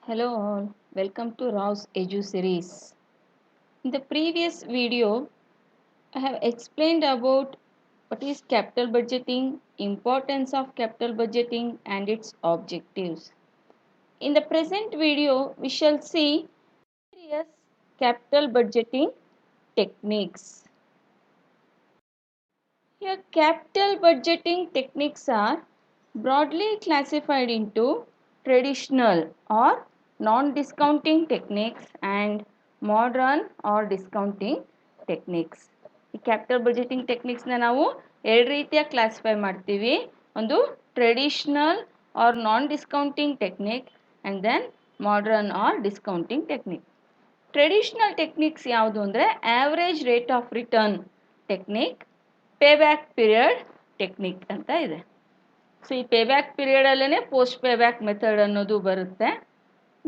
Hello all, welcome to Rao's Edu series. In the previous video, I have explained about what is capital budgeting, importance of capital budgeting and its objectives. In the present video, we shall see various capital budgeting techniques. Here, capital budgeting techniques are broadly classified into traditional or non-discounting techniques and modern or discounting techniques. ಈ capital budgeting ಟೆಕ್ನಿಕ್ಸ್ನ ನಾವು ಎರಡು ರೀತಿಯಾಗಿ classify ಮಾಡ್ತೀವಿ. ಒಂದು traditional or non discounting technique and then modern or discounting technique. Traditional techniques ಯಾವುದು ಅಂದರೆ average rate of return technique, payback period technique ಅಂತ ಇದೆ. ಸೊ ಈ ಪೇಬ್ಯಾಕ್ ಪೀರಿಯಡಲ್ಲೇ ಪೋಸ್ಟ್ ಪೇಬ್ಯಾಕ್ ಮೆಥಡ್ ಅನ್ನೋದು ಬರುತ್ತೆ.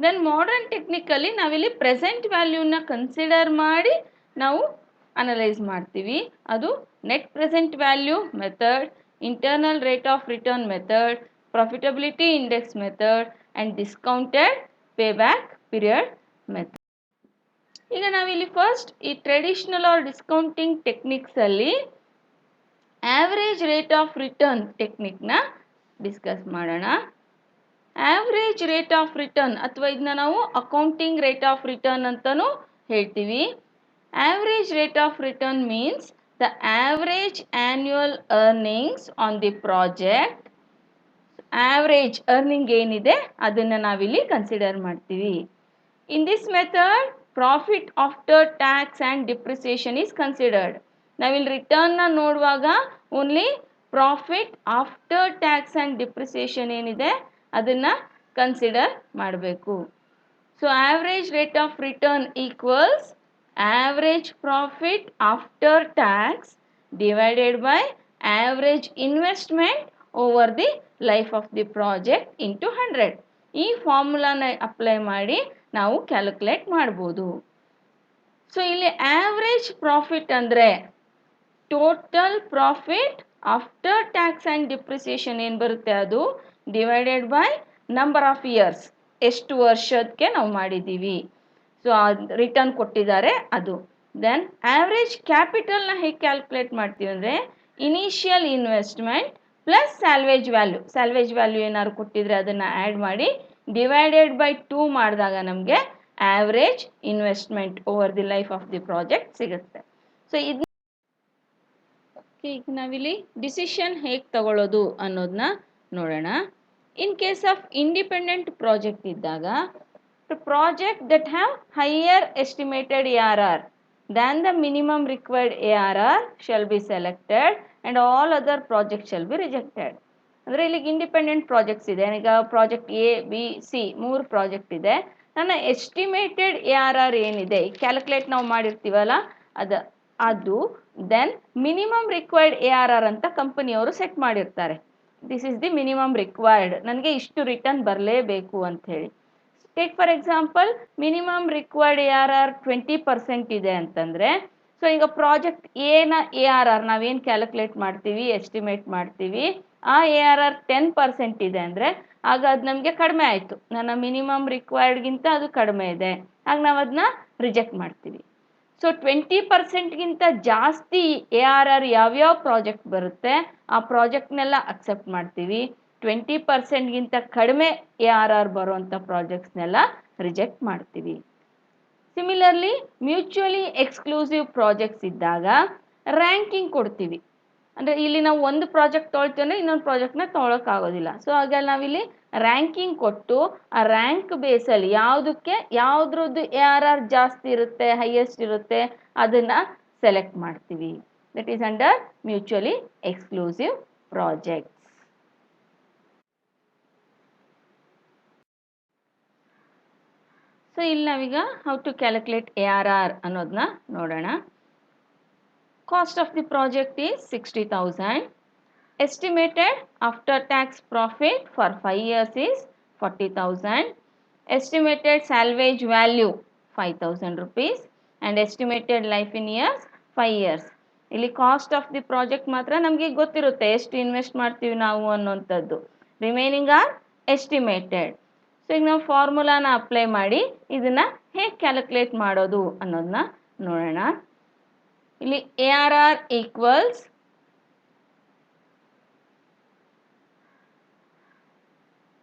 ದೆನ್ ಮಾಡರ್ನ್ ಟೆಕ್ನಿಕಲ್ಲಿ ನಾವಿಲ್ಲಿ ಪ್ರೆಸೆಂಟ್ ವ್ಯಾಲ್ಯೂನ ಕನ್ಸಿಡರ್ ಮಾಡಿ ನಾವು ಅನಲೈಸ್ ಮಾಡ್ತೀವಿ. ಅದು net present value method, internal rate of return method, profitability index method and discounted payback period method. ಈಗ ನಾವಿಲ್ಲಿ ಫಸ್ಟ್ ಈ ಟ್ರೆಡಿಷನಲ್ ಆರ್ ಡಿಸ್ಕೌಂಟಿಂಗ್ ಟೆಕ್ನಿಕ್ಸಲ್ಲಿ ಆ್ಯಾವ್ರೇಜ್ ರೇಟ್ ಆಫ್ ರಿಟರ್ನ್ ಟೆಕ್ನಿಕ್ನ ಡಿಸ್ಕಸ್ ಮಾಡೋಣ. ಆ್ಯಾವ್ರೇಜ್ ರೇಟ್ ಆಫ್ ರಿಟರ್ನ್ ಅಥವಾ ಇದನ್ನ ನಾವು ಅಕೌಂಟಿಂಗ್ ರೇಟ್ ಆಫ್ ರಿಟರ್ನ್ ಅಂತಲೂ ಹೇಳ್ತೀವಿ. Average rate of return means the average annual earnings on the project. Average earning ಏನಿದೆ ಅದನ್ನು ನಾವಿಲ್ಲಿ ಕನ್ಸಿಡರ್ ಮಾಡ್ತೀವಿ. In this method profit after tax and depreciation is considered. ನಾವಿಲ್ಲಿ ರಿಟರ್ನ್ನ ನೋಡುವಾಗ only profit after tax and depreciation ಏನಿದೆ ಅದನ್ನು consider ಮಾಡಬೇಕು. So average rate of return equals average profit after tax divided by average investment over the life of the project into 100. ಈ ಫಾರ್ಮುಲಾನ apply ಮಾಡಿ ನಾವು calculate ಮಾಡ್ಬೋದು. ಸೊ ಇಲ್ಲಿ average profit ಅಂದರೆ total profit after tax and depreciation ಏನು ಬರುತ್ತೆ ಅದು divided by number of years, ಎಷ್ಟು ವರ್ಷಕ್ಕೆ ನಾವು ಮಾಡಿದ್ದೀವಿ. ಸೊ ರಿಟರ್ನ್ ಕೊಟ್ಟಿದ್ದಾರೆ ಅದು. ದೆನ್ ಆ್ಯಾವ್ರೇಜ್ ಕ್ಯಾಪಿಟಲ್ನ ಹೇಗೆ ಕ್ಯಾಲ್ಕುಲೇಟ್ ಮಾಡ್ತೀವಿ ಅಂದರೆ initial investment plus salvage value ಏನಾದ್ರು ಕೊಟ್ಟಿದ್ರೆ ಅದನ್ನು ಆ್ಯಡ್ ಮಾಡಿ ಡಿವೈಡೆಡ್ ಬೈ 2 ಮಾಡಿದಾಗ ನಮಗೆ average investment over the life of the project ಸಿಗುತ್ತೆ. ಸೊ ಇದು ಈಗ ನಾವಿಲ್ಲಿ ಡಿಸಿಷನ್ ಹೇಗೆ ತಗೊಳ್ಳೋದು ಅನ್ನೋದನ್ನ ನೋಡೋಣ. In case of independent project ಇದ್ದಾಗ project that have higher estimated ARR than the minimum required ARR shall be selected and all other projects shall be rejected. ಅಂದರೆ ಇಲ್ಲಿಗೆ ಇಂಡಿಪೆಂಡೆಂಟ್ ಪ್ರಾಜೆಕ್ಟ್ಸ್ ಇದೆ. ಈಗ project A, B, C 3 project ಇದೆ. ನನ್ನ estimated ARR ಏನಿದೆ calculate ನಾವು ಮಾಡಿರ್ತೀವಲ್ಲ ಅದು ದೆನ್ ಮಿನಿಮಮ್ ರಿಕ್ವೈರ್ಡ್ ARR ಅಂತ ಕಂಪನಿಯವರು ಸೆಟ್ ಮಾಡಿರ್ತಾರೆ. This is the minimum required, ನನಗೆ ಇಷ್ಟು ರಿಟರ್ನ್ ಬರಲೇಬೇಕು ಅಂತ ಹೇಳಿ. Take for example minimum required ARR 20% ಇದೆ ಅಂತಂದರೆ, ಸೊ ಈಗ ಪ್ರಾಜೆಕ್ಟ್ ಎನ ARR ನಾವೇನು ಕ್ಯಾಲ್ಕುಲೇಟ್ ಮಾಡ್ತೀವಿ, ಎಸ್ಟಿಮೇಟ್ ಮಾಡ್ತೀವಿ, ಆ ARR 10% ಇದೆ ಅಂದರೆ ಆಗ ಅದು ನಮಗೆ ಕಡಿಮೆ ಆಯಿತು. ನನ್ನ ಮಿನಿಮಮ್ ರಿಕ್ವೈರ್ಡ್ಗಿಂತ ಅದು ಕಡಿಮೆ ಇದೆ, ಆಗ ನಾವು ಅದನ್ನ ರಿಜೆಕ್ಟ್ ಮಾಡ್ತೀವಿ. ಸೊ 20%ಗಿಂತ ಜಾಸ್ತಿ ARR ಯಾವ್ಯಾವ ಪ್ರಾಜೆಕ್ಟ್ ಬರುತ್ತೆ ಆ ಪ್ರಾಜೆಕ್ಟ್ನೆಲ್ಲ ಅಕ್ಸೆಪ್ಟ್ ಮಾಡ್ತೀವಿ. 20%ಗಿಂತ ಕಡಿಮೆ ARR ಬರುವಂಥ ಪ್ರಾಜೆಕ್ಟ್ಸ್ನೆಲ್ಲ ರಿಜೆಕ್ಟ್ ಮಾಡ್ತೀವಿ. ಸಿಮಿಲರ್ಲಿ ಮ್ಯೂಚುವಲಿ ಎಕ್ಸ್ಕ್ಲೂಸಿವ್ ಪ್ರಾಜೆಕ್ಟ್ಸ್ ಇದ್ದಾಗ ರ್ಯಾಂಕಿಂಗ್ ಕೊಡ್ತೀವಿ. ಅಂದರೆ ಇಲ್ಲಿ ನಾವು ಒಂದು ಪ್ರಾಜೆಕ್ಟ್ ತೊಗೊಳ್ತೀವಿ ಅಂದರೆ ಇನ್ನೊಂದು ಪ್ರಾಜೆಕ್ಟ್ನ ತೊಗೊಳಕ್ಕಾಗೋದಿಲ್ಲ. ಸೊ ಹಾಗಾಗಿ ನಾವಿಲ್ಲಿ ರ್ಯಾಂಕಿಂಗ್ ಕೊಟ್ಟು ಆ ರ್ಯಾಂಕ್ ಬೇಸಲ್ಲಿ ಯಾವುದ್ರದ್ದು ARR ಜಾಸ್ತಿ ಇರುತ್ತೆ, ಹೈಯೆಸ್ಟ್ ಇರುತ್ತೆ ಅದನ್ನು ಸೆಲೆಕ್ಟ್ ಮಾಡ್ತೀವಿ. That is under mutually exclusive projects. So ಇಲ್ಲಿ ನಾವೀಗ ಹೌ ಟು ಕ್ಯಾಲ್ಕುಲೇಟ್ ARR ಅನ್ನೋದನ್ನ ನೋಡೋಣ. Cost of the project is 60,000. Estimated after tax profit for 5 years is 40,000. Estimated salvage value 5,000 rupees and estimated life in years 5 years. ಇಲ್ಲಿ cost of the project ಮಾತ್ರ ನಮಗೆ ಗೊತ್ತಿರುತ್ತೆ ಎಷ್ಟು invest ಮಾಡ್ತೀವಿ ನಾವು ಅನ್ನೋಂಥದ್ದು. Remaining R estimated. ಸೊ ಈಗ ನಾವು ಫಾರ್ಮುಲಾನ ಅಪ್ಲೈ ಮಾಡಿ ಇದನ್ನು ಹೇಗೆ ಕ್ಯಾಲ್ಕುಲೇಟ್ ಮಾಡೋದು ಅನ್ನೋದನ್ನ ನೋಡೋಣ. ಇಲ್ಲಿ ARR equals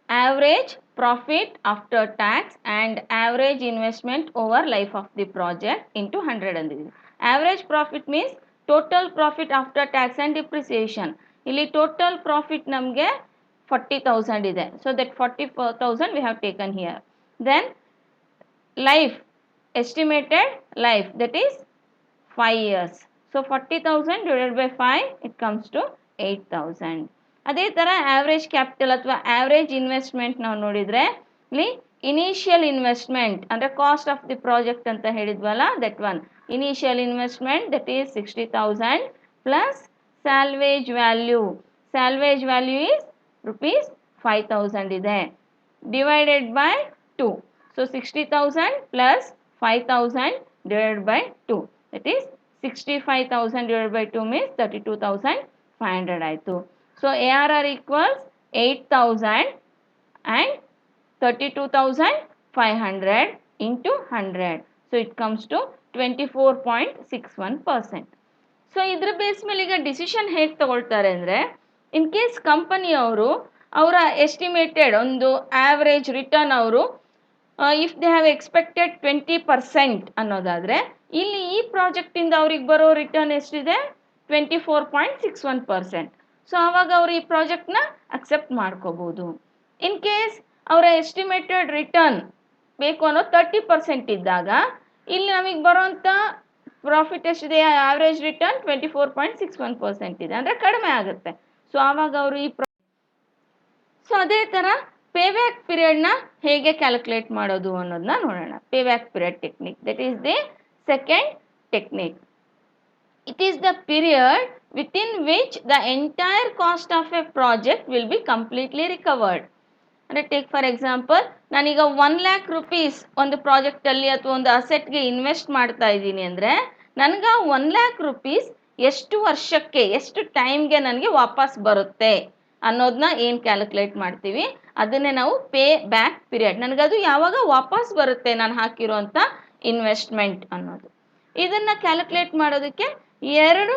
average profit after tax and average investment over life of the project into 100 ಅಂದಿದೆ. Average profit means total profit after tax and depreciation. ಇಲ್ಲಿ total profit ನಮಗೆ 40,000 ಇದೆ. So that 40,000 we have taken here. Then life, estimated life, that is 5 years. So 40,000 divided by 5, it comes to 8,000. ಅದೇ ಥರ average capital ಅಥವಾ average investment ನಾವು ನೋಡಿದರೆ ಇಲ್ಲಿ initial investment ಅಂದರೆ ಕಾಸ್ಟ್ ಆಫ್ ದಿ ಪ್ರಾಜೆಕ್ಟ್ ಅಂತ ಹೇಳಿದ್ವಲ್ಲ, that one initial investment that is 60,000 plus salvage value. Salvage value is ₹5,000 ಇದೆ, divided by 2. So 60,000 plus 5,000 divided by 2, that is 65,000 divided by 2 means 32,500 ಆಯಿತು. So ARR equals 8,000 and 32,500 into 100. So it comes to 24.61%. So ಇದ್ರ base ಮೇಲೆ ಈಗ decision ಹೇಗೆ ತಗೊಳ್ತಾರೆ ಅಂದರೆ, in case ಕಂಪನಿಯವರು ಅವರ ಎಸ್ಟಿಮೇಟೆಡ್ ಒಂದು ಆವ್ರೇಜ್ ರಿಟರ್ನ್ ಅವರು ಇಫ್ ದೇ ಹ್ಯಾವ್ ಎಕ್ಸ್ಪೆಕ್ಟೆಡ್ 20% ಅನ್ನೋದಾದರೆ, ಇಲ್ಲಿ ಈ ಪ್ರಾಜೆಕ್ಟಿಂದ ಅವ್ರಿಗೆ ಬರೋ ರಿಟರ್ನ್ ಎಷ್ಟಿದೆ 24.61%. ಸೊ ಆವಾಗ ಅವರು ಈ ಪ್ರಾಜೆಕ್ಟ್ನ ಅಕ್ಸೆಪ್ಟ್ ಮಾಡ್ಕೋಬೋದು. ಇನ್ ಕೇಸ್ ಅವರ ಎಸ್ಟಿಮೇಟೆಡ್ ರಿಟರ್ನ್ ಬೇಕು ಅನ್ನೋ 30% ಇದ್ದಾಗ ಇಲ್ಲಿ ನಮಗೆ ಬರೋಂಥ ಪ್ರಾಫಿಟ್ ಎಷ್ಟಿದೆ, ಆವ್ರೇಜ್ ರಿಟರ್ನ್ 24.61% ಇದೆ, ಅಂದರೆ ಕಡಿಮೆ ಆಗುತ್ತೆ. ಸೊ ಆವಾಗ ಅವರು ಸೊ ಅದೇ ಥರ ಪೇಬ್ಯಾಕ್ ಪೀರಿಯಡ್ನ ಹೇಗೆ ಕ್ಯಾಲ್ಕುಲೇಟ್ ಮಾಡೋದು ಅನ್ನೋದನ್ನ ನೋಡೋಣ. Payback period technique, that is the second technique. It is the period within which the entire cost of a project will be completely recovered. ಅಂದರೆ ಟೇಕ್ ಫಾರ್ ಎಕ್ಸಾಂಪಲ್, ನಾನೀಗ 1,00,000 ರೂಪೀಸ್ ಒಂದು ಪ್ರಾಜೆಕ್ಟಲ್ಲಿ ಅಥವಾ ಒಂದು ಅಸೆಟ್ಗೆ ಇನ್ವೆಸ್ಟ್ ಮಾಡ್ತಾ ಇದ್ದೀನಿ ಅಂದರೆ, ನನಗೆ 1,00,000 ರೂಪೀಸ್ ಎಷ್ಟು ವರ್ಷಕ್ಕೆ, ಎಷ್ಟು ಟೈಮ್ಗೆ ನನಗೆ ವಾಪಸ್ ಬರುತ್ತೆ ಅನ್ನೋದನ್ನ ಏನು ಕ್ಯಾಲ್ಕುಲೇಟ್ ಮಾಡ್ತೀವಿ, ಅದನ್ನೇ ನಾವು ಪೇ ಬ್ಯಾಕ್ ಪೀರಿಯಡ್. ನನಗದು ಯಾವಾಗ ವಾಪಸ್ ಬರುತ್ತೆ ನಾನು ಹಾಕಿರೋಂಥ ಇನ್ವೆಸ್ಟ್ಮೆಂಟ್ ಅನ್ನೋದು. ಇದನ್ನು ಕ್ಯಾಲ್ಕುಲೇಟ್ ಮಾಡೋದಕ್ಕೆ 2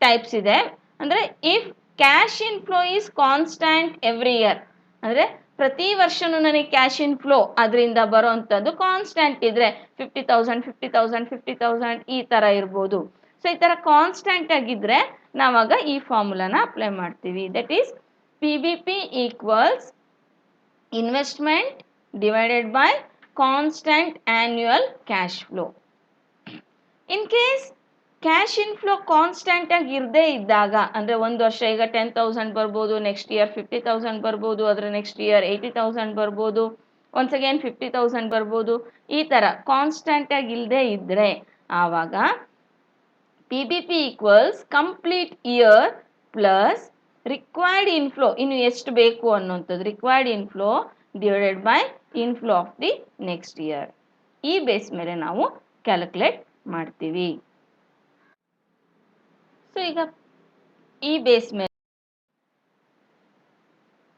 ಟೈಪ್ಸ್ ಇದೆ. ಅಂದರೆ if cash inflow is constant every year, ಅಂದರೆ ಪ್ರತಿ ವರ್ಷವೂ ನನಗೆ ಕ್ಯಾಶ್ ಇನ್ ಫ್ಲೋ ಅದರಿಂದ ಬರೋವಂಥದ್ದು ಕಾನ್ಸ್ಟ್ಯಾಂಟ್ ಇದ್ದರೆ 50,000 50,000 50,000 ಈ ಥರ ಇರ್ಬೋದು. ಸೊ ಈ ಥರ ಕಾನ್ಸ್ಟ್ಯಾಂಟ್ ಆಗಿದ್ದರೆ ನಾವಾಗ ಈ ಫಾರ್ಮುಲಾನ ಅಪ್ಲೈ ಮಾಡ್ತೀವಿ. That is PBP equals investment divided by constant annual cash flow. In case cash inflow constant ಆಗಿ ಇರದೇ ಇದ್ದಾಗ, ಅಂದರೆ ಒಂದು ವರ್ಷ ಈಗ 10,000 ಬರ್ಬೋದು, ನೆಕ್ಸ್ಟ್ ಇಯರ್ 50,000 ಬರ್ಬೋದು, ಅದರ ನೆಕ್ಸ್ಟ್ ಇಯರ್ 80,000 ಬರ್ಬೋದು, ಒನ್ಸ್ ಅಗೇನ್ 50,000 ಬರ್ಬೋದು, ಈ ಥರ ಕಾನ್ಸ್ಟೆಂಟ್ ಆಗಿ ಇಲ್ಲದೆ ಇದ್ದರೆ ಆವಾಗ PBP equals complete year plus required inflow, ಇನ್ನು ಎಷ್ಟು ಬೇಕು ಅನ್ನೋಂಥದ್ದು, required inflow divided by inflow of the next year. ಈ ಬೇಸ್ ಮೇಲೆ ನಾವು ಕ್ಯಾಲ್ಕುಲೇಟ್ ಮಾಡ್ತೀವಿ. ಸೊ ಈಗ ಈ ಬೇಸ್ ಮೇಲೆ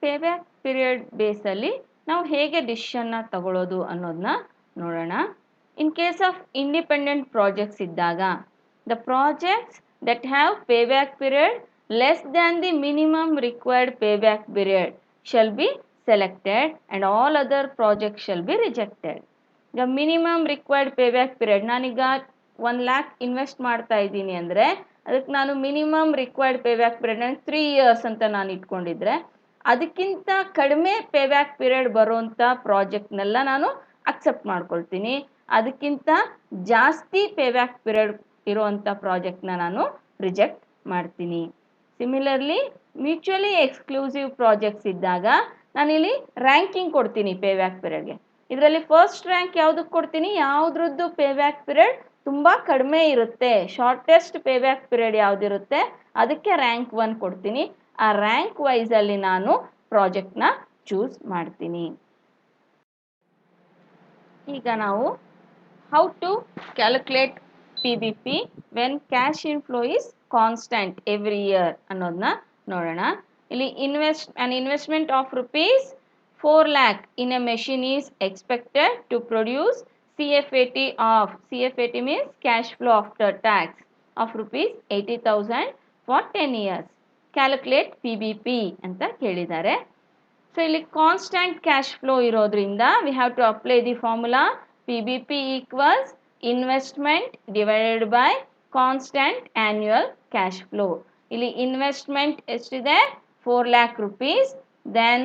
ಪೇಬ್ಯಾಕ್ ಪೀರಿಯಡ್ ಬೇಸಲ್ಲಿ ನಾವು ಹೇಗೆ ಡಿಸಿಷನ್ನ ತಗೊಳ್ಳೋದು ಅನ್ನೋದನ್ನ ನೋಡೋಣ. In case of independent projects ಇದ್ದಾಗ, the projects that have payback period less than the minimum required payback period shall be selected and all other project shall be rejected. ಈಗ ಮಿನಿಮಮ್ ರಿಕ್ವೈರ್ಡ್ ಪೇಬ್ಯಾಕ್ ಪೀರಿಯಡ್, ನಾನೀಗ 1,00,000 invest ಮಾಡ್ತಾ ಇದ್ದೀನಿ ಅಂದರೆ ಅದಕ್ಕೆ ನಾನು minimum required payback period ನನಗೆ 3 years ಅಂತ ನಾನು ಇಟ್ಕೊಂಡಿದ್ರೆ, ಅದಕ್ಕಿಂತ ಕಡಿಮೆ ಪೇಬ್ಯಾಕ್ ಪೀರಿಯಡ್ ಬರುವಂಥ ಪ್ರಾಜೆಕ್ಟ್ನೆಲ್ಲ ನಾನು ಅಕ್ಸೆಪ್ಟ್ ಮಾಡ್ಕೊಳ್ತೀನಿ. ಅದಕ್ಕಿಂತ ಜಾಸ್ತಿ ಪೇಬ್ಯಾಕ್ ಪೀರಿಯಡ್ ಇರುವಂಥ ಪ್ರಾಜೆಕ್ಟ್ನ ನಾನು ರಿಜೆಕ್ಟ್ ಮಾಡ್ತೀನಿ. ಸಿಮಿಲರ್ಲಿ ಮ್ಯೂಚುವಲಿ ಎಕ್ಸ್ಕ್ಲೂಸಿವ್ ಪ್ರಾಜೆಕ್ಟ್ಸ್ ಇದ್ದಾಗ ನಾನಿಲ್ಲಿ ರ್ಯಾಂಕಿಂಗ್ ಕೊಡ್ತೀನಿ ಪೇಬ್ಯಾಕ್ ಪೀರಿಯಡ್ಗೆ. ಇದರಲ್ಲಿ ಫಸ್ಟ್ ರ್ಯಾಂಕ್ ಯಾವುದಕ್ಕೆ ಕೊಡ್ತೀನಿ, ಯಾವುದ್ರದ್ದು ಪೇಬ್ಯಾಕ್ ಪೀರಿಯಡ್ ತುಂಬ ಕಡಿಮೆ ಇರುತ್ತೆ, ಶಾರ್ಟೆಸ್ಟ್ ಪೇಬ್ಯಾಕ್ ಪೀರಿಯಡ್ ಯಾವುದಿರುತ್ತೆ ಅದಕ್ಕೆ ರ್ಯಾಂಕ್ 1 ಕೊಡ್ತೀನಿ. ಆ ರ್ಯಾಂಕ್ ವೈಸಲ್ಲಿ ನಾನು ಪ್ರಾಜೆಕ್ಟ್ನ ಚೂಸ್ ಮಾಡ್ತೀನಿ. ಈಗ ನಾವು how to calculate PBP when cash inflow is constant every year ಅನ್ನೋದನ್ನ ನೋಡೋಣ. ಇಲ್ಲಿ investment of 4 lakh in a machine is expected to produce CFAT means cash flow after tax of rupees 80,000 for 10 years. Calculate PBP ಅಂತ ಕೇಳಿದ್ದಾರೆ. So ಇಲ್ಲಿ constant cash flow ಇರೋದ್ರಿಂದ we have to apply the formula PBP equals investment divided by constant annual cash flow. ಇಲ್ಲಿ investment ಎಷ್ಟಿದೆ 4 lakh rupees, then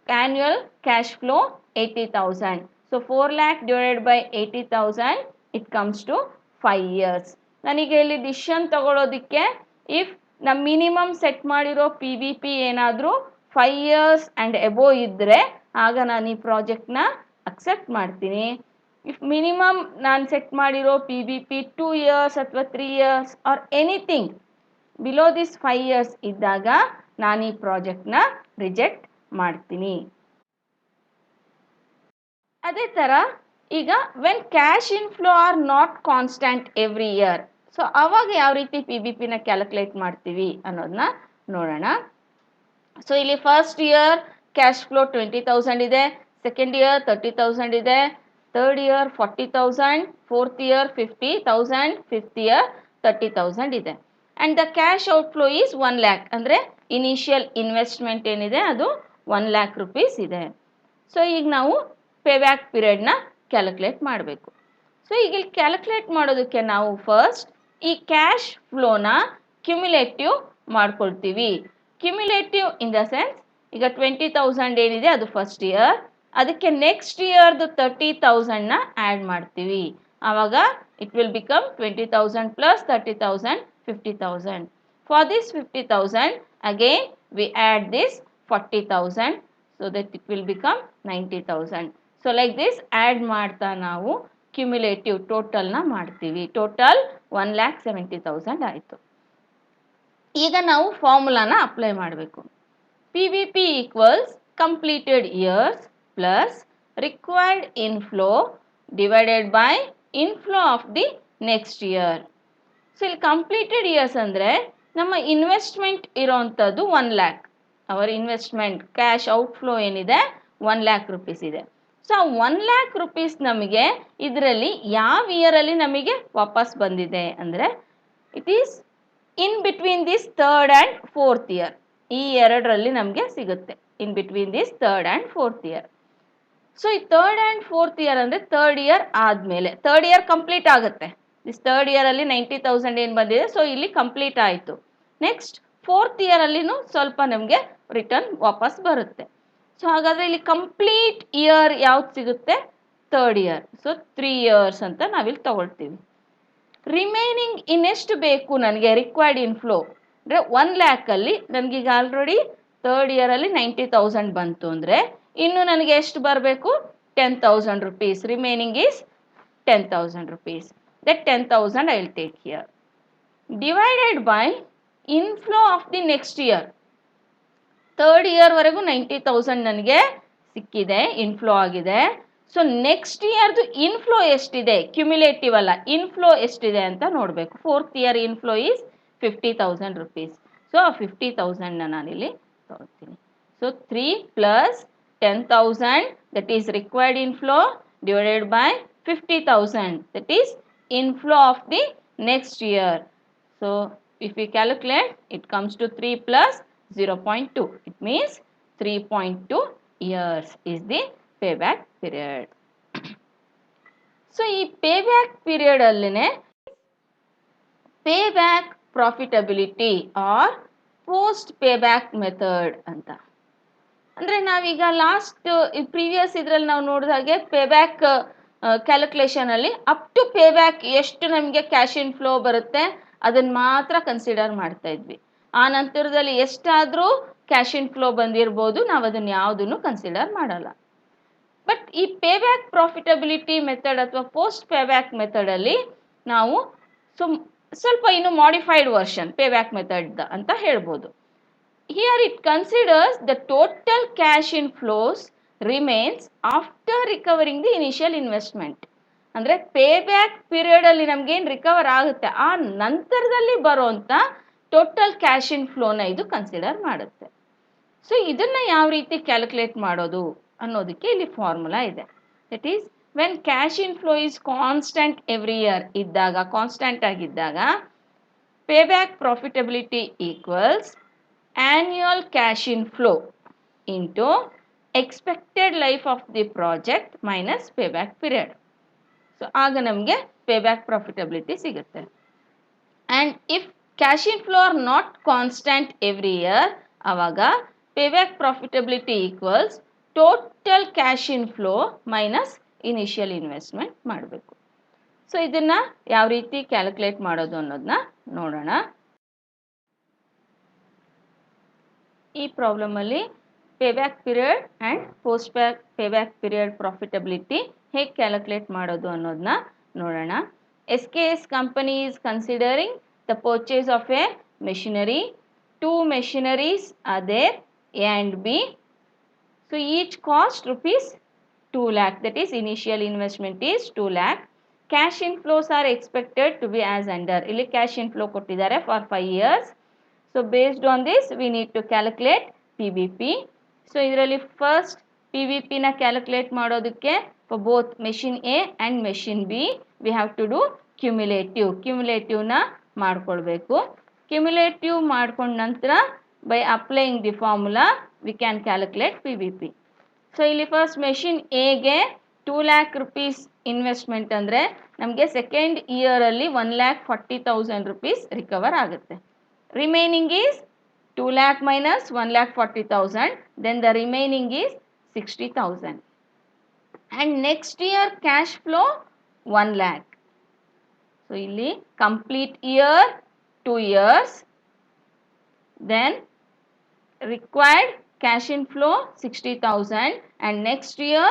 annual cash flow 80,000. So 4 lakh divided by 80,000 it comes to 5 years. ನನಗೆ ಇಲ್ಲಿ decision ತಗೊಳ್ಳೋದಕ್ಕೆ if ನಮ್ಮ minimum set ಮಾಡಿರೋ PBP ಏನಾದರೂ 5 years and above ಇದ್ದರೆ ಆಗ ನಾನು ಈ ಪ್ರಾಜೆಕ್ಟ್ನ ಅಕ್ಸೆಪ್ಟ್ ಮಾಡ್ತೀನಿ. ಇಫ್ ಮಿನಿಮಮ್ ನಾನು ಸೆಟ್ ಮಾಡಿರೋ PBP 2 years ಅಥವಾ 3 years or anything below this 5 years ಇದ್ದಾಗ ನಾನು ಈ ಪ್ರಾಜೆಕ್ಟ್ನ ರಿಜೆಕ್ಟ್ ಮಾಡ್ತೀನಿ. ಅದೇ ಥರ ಈಗ when cash inflow are not constant every year, so ಅವಾಗ ಯಾವ ರೀತಿ PBPನ ಕ್ಯಾಲ್ಕುಲೇಟ್ ಮಾಡ್ತೀವಿ ಅನ್ನೋದನ್ನ ನೋಡೋಣ. ಸೊ ಇಲ್ಲಿ ಫಸ್ಟ್ ಇಯರ್ ಕ್ಯಾಶ್ ಫ್ಲೋ 20,000 ಇದೆ, ಸೆಕೆಂಡ್ ಇಯರ್ 30,000 ಇದೆ, third year 40,000, fourth year 50,000, fifth year 30,000 ಇದೆ. And the cash outflow is 1 lakh, ಅಂದರೆ ಇನಿಷಿಯಲ್ ಇನ್ವೆಸ್ಟ್ಮೆಂಟ್ ಏನಿದೆ ಅದು 1 lakh rupees ಇದೆ. ಸೊ ಈಗ ನಾವು ಪೇಬ್ಯಾಕ್ ಪೀರಿಯಡ್ನ ಕ್ಯಾಲ್ಕುಲೇಟ್ ಮಾಡಬೇಕು. ಸೊ ಈಗ ಇಲ್ಲಿ ಕ್ಯಾಲ್ಕುಲೇಟ್ ಮಾಡೋದಕ್ಕೆ ನಾವು ಫಸ್ಟ್ ಈ ಕ್ಯಾಶ್ ಫ್ಲೋನ ಕ್ಯುಮ್ಯುಲೇಟಿವ್ ಮಾಡ್ಕೊಳ್ತೀವಿ. ಕ್ಯುಮ್ಯುಲೇಟಿವ್ ಇನ್ ದ ಸೆನ್ಸ್ ಈಗ 20,000 ಏನಿದೆ ಅದು ಫಸ್ಟ್ ಇಯರ್, ಅದಕ್ಕೆ ನೆಕ್ಸ್ಟ್ ಇಯರ್ದು 30,000ನ ಆ್ಯಡ್ ಮಾಡ್ತೀವಿ. ಆವಾಗ it will become 20,000 plus 30,000 50,000. For this 50,000 again we add this 40,000 so that it will become 90,000. So like this add ಮಾಡ್ತಾ ನಾವು ಕ್ಯುಮ್ಯುಲೇಟಿವ್ ಟೋಟಲ್ನ ಮಾಡ್ತೀವಿ. ಟೋಟಲ್ 1,70,000 ಆಯಿತು. ಈಗ ನಾವು ಫಾರ್ಮುಲಾನ ಅಪ್ಲೈ ಮಾಡಬೇಕು. PBP equals completed years plus required inflow divided by inflow of the next year. So ಇಲ್ಲಿ completed years ಅಂದರೆ ನಮ್ಮ ಇನ್ವೆಸ್ಟ್ಮೆಂಟ್ ಇರೋವಂಥದ್ದು 1 lakh. Our investment cash outflow ಏನಿದೆ 1 lakh rupees ಇದೆ. ಸೊ 1 lakh rupees ನಮಗೆ ಇದರಲ್ಲಿ ಯಾವ ಇಯರಲ್ಲಿ ನಮಗೆ ವಾಪಸ್ ಬಂದಿದೆ ಅಂದರೆ it is in between this third and fourth year. ಈ ಎರಡರಲ್ಲಿ ನಮಗೆ ಸಿಗುತ್ತೆ in between this third and fourth year. So ಈ ಥರ್ಡ್ ಆ್ಯಂಡ್ ಫೋರ್ತ್ ಇಯರ್ ಅಂದರೆ ಥರ್ಡ್ ಇಯರ್ ಆದಮೇಲೆ ಥರ್ಡ್ ಇಯರ್ ಕಂಪ್ಲೀಟ್ ಆಗುತ್ತೆ. ದಿಸ್ ಥರ್ಡ್ ಇಯರಲ್ಲಿ 90,000 ಏನು ಬಂದಿದೆ, ಸೊ ಇಲ್ಲಿ ಕಂಪ್ಲೀಟ್ ಆಯಿತು. ನೆಕ್ಸ್ಟ್ ಫೋರ್ತ್ ಇಯರಲ್ಲಿನೂ ಸ್ವಲ್ಪ ನಮಗೆ ರಿಟರ್ನ್ ವಾಪಸ್ ಬರುತ್ತೆ. ಸೊ ಹಾಗಾದರೆ ಇಲ್ಲಿ ಕಂಪ್ಲೀಟ್ ಇಯರ್ ಯಾವ್ದು ಸಿಗುತ್ತೆ, ಥರ್ಡ್ ಇಯರ್. ಸೊ 3 years ಅಂತ ನಾವಿಲ್ಲಿ ತಗೊಳ್ತೀವಿ. ರಿಮೈನಿಂಗ್ ಇನ್ನೆಷ್ಟು ಬೇಕು ನನಗೆ ರಿಕ್ವೈರ್ಡ್ ಇನ್ಫ್ಲೋ ಅಂದರೆ 1 lakh ನನಗೀಗ ಆಲ್ರೆಡಿ ಥರ್ಡ್ ಇಯರಲ್ಲಿ 90,000 ಬಂತು ಅಂದರೆ ಇನ್ನು ನನಗೆ ಎಷ್ಟು ಬರಬೇಕು 10,000 rupees. Remaining is 10,000 rupees. That 10,000 I will take here. Divided by inflow of the next year. Third ಇಯರ್ವರೆಗೂ 90,000 ನನಗೆ ಸಿಕ್ಕಿದೆ, ಇನ್ಫ್ಲೋ ಆಗಿದೆ. ಸೊ ನೆಕ್ಸ್ಟ್ ಇಯರ್ದು ಇನ್ಫ್ಲೋ ಎಷ್ಟಿದೆ, ಕ್ಯುಮ್ಯುಲೇಟಿವ್ ಅಲ್ಲ, ಇನ್ಫ್ಲೋ ಎಷ್ಟಿದೆ ಅಂತ ನೋಡಬೇಕು. Fourth year inflow is 50,000 rupees. So 50,000ನ ನಾನಿಲ್ಲಿ ತಗೊಳ್ತೀನಿ. So 3 plus 10,000 that is required inflow divided by 50,000 that is inflow of the next year. So if we calculate it comes to 3 plus 0.2. It means 3.2 years is the payback period. So ಈ payback period ಅಲ್ಲಿನೇ payback profitability or post payback method ಅಂತ. ಅಂದರೆ ನಾವೀಗ last previous ಇದರಲ್ಲಿ ನಾವು ನೋಡಿದ ಹಾಗೆ ಪೇಬ್ಯಾಕ್ ಕ್ಯಾಲ್ಕುಲೇಷನಲ್ಲಿ up to ಪೇಬ್ಯಾಕ್ ಎಷ್ಟು ನಮಗೆ ಕ್ಯಾಶ್ ಇನ್ಫ್ಲೋ ಬರುತ್ತೆ ಅದನ್ನು ಮಾತ್ರ ಕನ್ಸಿಡರ್ ಮಾಡ್ತಾ ಇದ್ವಿ. ಆ ನಂತರದಲ್ಲಿ ಎಷ್ಟಾದರೂ ಕ್ಯಾಶ್ ಇನ್ಫ್ಲೋ ಬಂದಿರ್ಬೋದು, ನಾವು ಅದನ್ನು ಯಾವುದನ್ನು ಕನ್ಸಿಡರ್ ಮಾಡಲ್ಲ. ಬಟ್ ಈ ಪೇಬ್ಯಾಕ್ ಪ್ರಾಫಿಟಬಿಲಿಟಿ ಮೆಥಡ್ ಅಥವಾ ಪೋಸ್ಟ್ ಪೇಬ್ಯಾಕ್ ಮೆಥಡಲ್ಲಿ ನಾವು ಸ್ವಲ್ಪ ಇನ್ನು ಮಾಡಿಫೈಡ್ ವರ್ಷನ್ ಪೇಬ್ಯಾಕ್ ಮೆಥಡ್ ಅಂತ ಹೇಳ್ಬೋದು. Here it considers the total cash inflows remains after recovering the initial investment. ಅಂದರೆ ಪೇಬ್ಯಾಕ್ ಪೀರಿಯಡಲ್ಲಿ ನಮಗೇನು ರಿಕವರ್ ಆಗುತ್ತೆ ಆ ನಂತರದಲ್ಲಿ ಬರೋಂಥ ಟೋಟಲ್ ಕ್ಯಾಶ್ ಇನ್ಫ್ಲೋನ ಇದು ಕನ್ಸಿಡರ್ ಮಾಡುತ್ತೆ. ಸೊ ಇದನ್ನು ಯಾವ ರೀತಿ ಕ್ಯಾಲ್ಕುಲೇಟ್ ಮಾಡೋದು ಅನ್ನೋದಕ್ಕೆ ಇಲ್ಲಿ ಫಾರ್ಮುಲಾ ಇದೆ. That is when cash inflow is constant every year ಇದ್ದಾಗ, ಕಾನ್ಸ್ಟೆಂಟ್ ಆಗಿದ್ದಾಗ, payback profitability equals annual cash inflow into expected life of the project minus payback period. So ಆಗ ನಮಗೆ ಪೇಬ್ಯಾಕ್ ಪ್ರಾಫಿಟಬಿಲಿಟಿ ಸಿಗುತ್ತೆ. And if cash inflow are not constant every year, ಆವಾಗ payback profitability equals total cash inflow minus initial investment ಮಾಡಬೇಕು. So ಇದನ್ನು ಯಾವ ರೀತಿ calculate ಮಾಡೋದು ಅನ್ನೋದನ್ನ ನೋಡೋಣ. ಈ ಪ್ರಾಬ್ಲಮಲ್ಲಿ payback period and post payback period profitability ಹೇಗೆ ಕ್ಯಾಲ್ಕುಲೇಟ್ ಮಾಡೋದು ಅನ್ನೋದನ್ನ ನೋಡೋಣ. SKS company is considering the purchase of a machinery. 2 machineries are there, A and B. So each cost rupees 2 lakh, that is initial investment is 2 lakh. Cash inflows are expected to be as under. ಇಲ್ಲಿ cash inflow ಕೊಟ್ಟಿದ್ದಾರೆ for 5 years. So based on this we need to calculate PBP. So ಇದರಲ್ಲಿ first PBP ನ calculate ಮಾಡೋದಕ್ಕೆ for both machine A and machine B we have to do cumulative ನ ಮಾಡ್ಕೊಳ್ಬೇಕು. Cumulative ಮಾಡ್ಕೊಂಡ ನಂತರ by applying the formula we can calculate PBP. So ಇಲ್ಲಿ first machine ಎಗೆ 2 lakh rupees investment ಅಂದರೆ ನಮಗೆ ಸೆಕೆಂಡ್ ಇಯರಲ್ಲಿ 1,40,000 rupees ರಿಕವರ್ ಆಗುತ್ತೆ. Remaining is 2 lakh minus 1,40,000, then the remaining is 60,000. And next year cash flow 1 lakh. So ಇಲ್ಲಿ complete year 2 years, then required cash inflow 60,000 and next year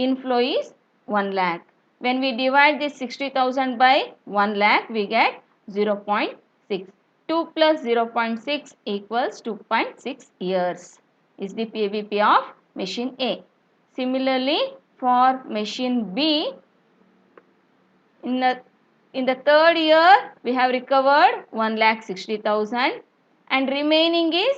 inflow is 1 lakh. When we divide this 60,000 by 1 lakh we get 0.6. 2 plus 0.6 equals 2.6 years is the PBP of machine A. Similarly for machine B, in the third year we have recovered 1,60,000 and remaining is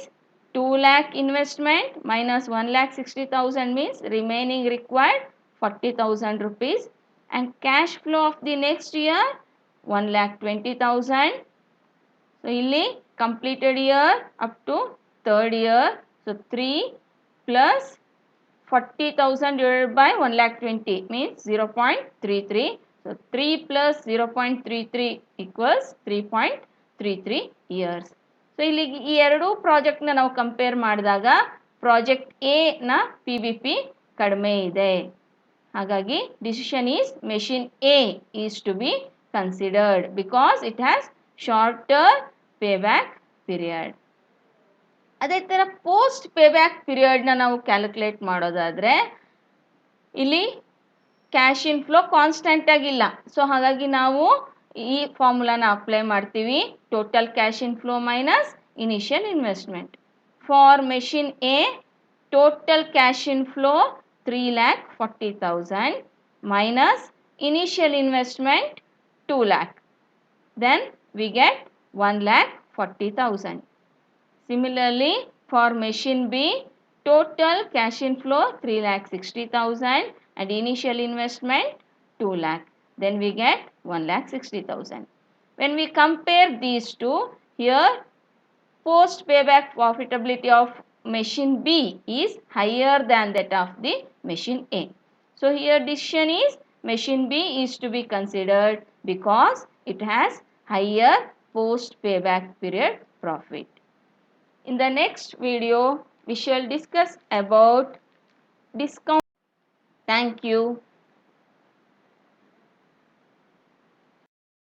2 lakh investment minus 1,60,000 means remaining required 40,000 rupees, and cash flow of the next year 1,20,000. So ಇಲ್ಲಿ completed year up to third year, so 3 plus 40,000 divided by 1,20,000 means 0.33. So 3 plus 0.33 equals 3.33 years. So ಇಲ್ಲಿ ಈ ಎರಡೂ ಪ್ರಾಜೆಕ್ಟ್ನ ನಾವು compare ಮಾಡಿದಾಗ project A ನ PBP ಕಡಿಮೆ ಇದೆ. ಹಾಗಾಗಿ decision is machine A is to be considered because it has shorter payback period. ಅದೇ ಥರ ಪೋಸ್ಟ್ ಪೇಬ್ಯಾಕ್ ಪೀರಿಯಡ್ನ ನಾವು ಕ್ಯಾಲ್ಕುಲೇಟ್ ಮಾಡೋದಾದರೆ ಇಲ್ಲಿ ಕ್ಯಾಶ್ ಇನ್ಫ್ಲೋ ಕಾನ್ಸ್ಟೆಂಟ್ ಆಗಿಲ್ಲ. ಸೊ ಹಾಗಾಗಿ ನಾವು ಈ ಫಾರ್ಮುಲಾನ ಅಪ್ಲೈ ಮಾಡ್ತೀವಿ. Total cash inflow minus initial investment. For machine A total cash inflow 3,40,000 minus initial investment 2 lakh. Then we get 1,40,000. Similarly, for machine B, total cash inflow 3,60,000 and initial investment 2 lakh. Then we get 1,60,000. When we compare these two, here post payback profitability of machine B is higher than that of the machine A. So here decision is machine B is to be considered because it has higher post payback period profit. In the next video, we shall discuss about discount. Thank you.